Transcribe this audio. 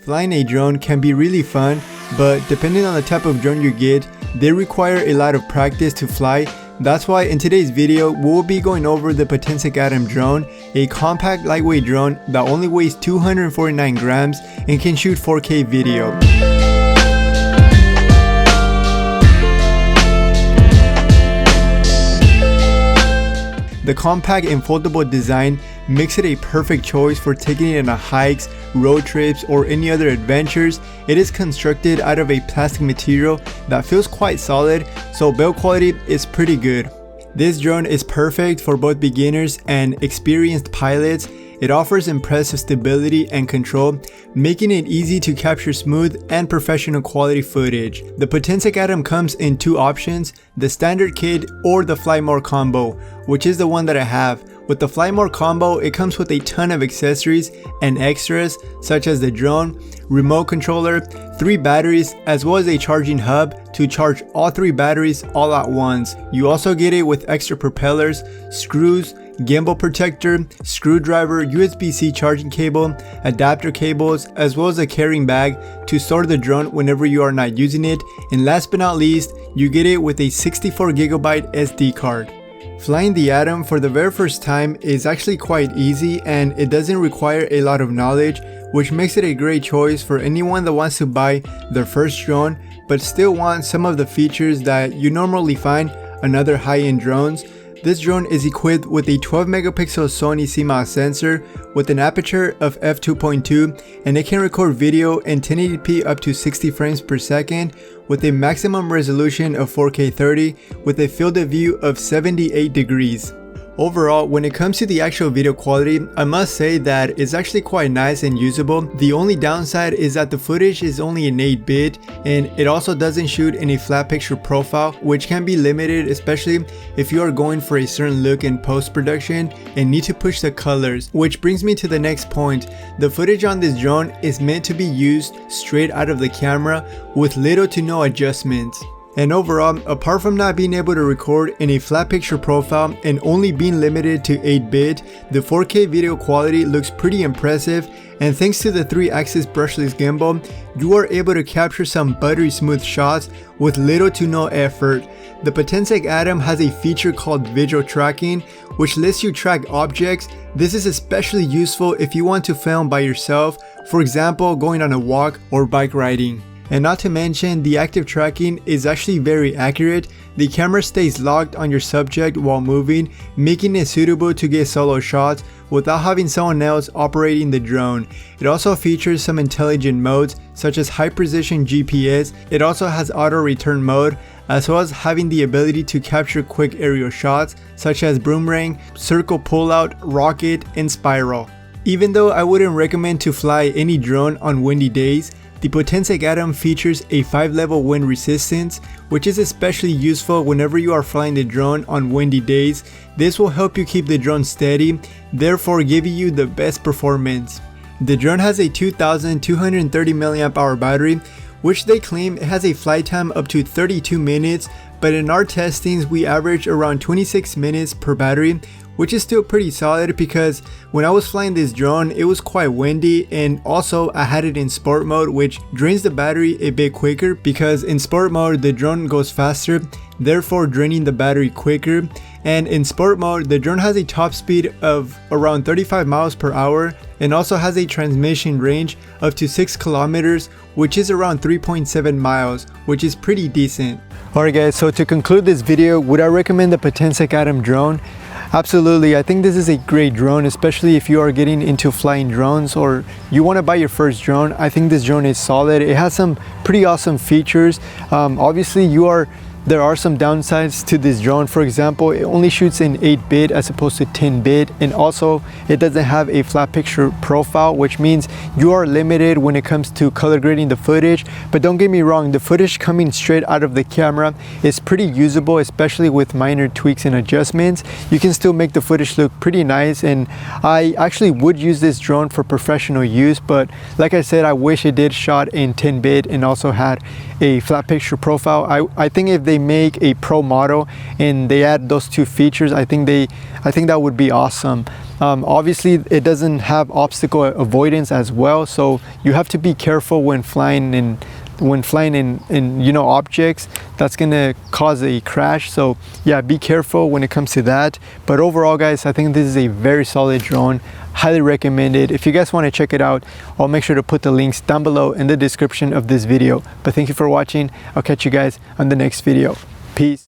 Flying a drone can be really fun, but depending on the type of drone you get, they require a lot of practice to fly. That's why in today's video, we'll be going over the Potensic drone, a compact lightweight drone that only weighs 249 grams and can shoot 4K video. The compact and foldable design makes it a perfect choice for taking it on hikes, road trips, or any other adventures. It is constructed out of a plastic material that feels quite solid, so build quality is pretty good. This drone is perfect for both beginners and experienced pilots. It offers impressive stability and control, making it easy to capture smooth and professional quality footage. The Potensic comes in two options, the standard kit or the Fly More combo, which is the one that I have. With the Fly More combo, it comes with a ton of accessories and extras such as the drone, remote controller, 3 batteries, as well as a charging hub to charge all 3 batteries all at once. You also get it with extra propellers, screws, gimbal protector, screwdriver, USB-C charging cable, adapter cables, as well as a carrying bag to store the drone whenever you are not using it. And last but not least, you get it with a 64GB SD card. Flying the Atom for the very first time is actually quite easy and it doesn't require a lot of knowledge, which makes it a great choice for anyone that wants to buy their first drone but still wants some of the features that you normally find on other high-end drones. This drone is equipped with a 12 megapixel Sony CMOS sensor with an aperture of f2.2, and it can record video in 1080p up to 60 frames per second with a maximum resolution of 4K 30 with a field of view of 78 degrees. Overall, when it comes to the actual video quality, I must say that it's actually quite nice and usable. The only downside is that the footage is only in 8-bit and it also doesn't shoot in a flat picture profile, which can be limited especially if you are going for a certain look in post-production and need to push the colors. Which brings me to the next point. The footage on this drone is meant to be used straight out of the camera with little to no adjustments. And overall, apart from not being able to record in a flat picture profile and only being limited to 8-bit, the 4K video quality looks pretty impressive, and thanks to the 3-axis brushless gimbal, you are able to capture some buttery smooth shots with little to no effort. The Potensic has a feature called visual tracking, which lets you track objects. This is especially useful if you want to film by yourself, for example going on a walk or bike riding. And not to mention, the active tracking is actually very accurate. The camera stays locked on your subject while moving, making it suitable to get solo shots without having someone else operating the drone. It also features some intelligent modes such as high precision GPS. It also has auto return mode, as well as having the ability to capture quick aerial shots such as boomerang, circle pullout, rocket, and spiral. Even though I wouldn't recommend to fly any drone on windy days, the Potensic features a 5-level wind resistance, which is especially useful whenever you are flying the drone on windy days. This will help you keep the drone steady, therefore giving you the best performance. The drone has a 2230 mAh battery, which they claim it has a flight time up to 32 minutes, but in our testings we average around 26 minutes per battery, which is still pretty solid because when I was flying this drone it was quite windy, and also I had it in sport mode, which drains the battery a bit quicker because in sport mode the drone goes faster, therefore draining the battery quicker. And in sport mode the drone has a top speed of around 35 miles per hour and also has a transmission range up to 6 kilometers, which is around 3.7 miles, which is pretty decent. Alright guys, so to conclude this video, would I recommend the Potensic drone? Absolutely. I think this is a great drone, especially if you are getting into flying drones or you want to buy your first drone. I think this drone is solid. It has some pretty awesome features. Obviously there are some downsides to this drone. For example, it only shoots in 8-bit as opposed to 10-bit, and also it doesn't have a flat picture profile, which means you are limited when it comes to color grading the footage. But don't get me wrong, the footage coming straight out of the camera is pretty usable, especially with minor tweaks and adjustments. You can still make the footage look pretty nice, and I actually would use this drone for professional use, but like I said, I wish it did shot in 10-bit and also had a flat picture profile. I think if they make a pro model and they add those two features, I think that would be awesome. Obviously it doesn't have obstacle avoidance as well, so you have to be careful when flying in you know, objects that's gonna cause a crash. So yeah, be careful when it comes to that. But overall guys, I think this is a very solid drone. Highly recommended. If you guys want to check it out, I'll make sure to put the links down below in the description of this video. But thank you for watching. I'll catch you guys on the next video. Peace.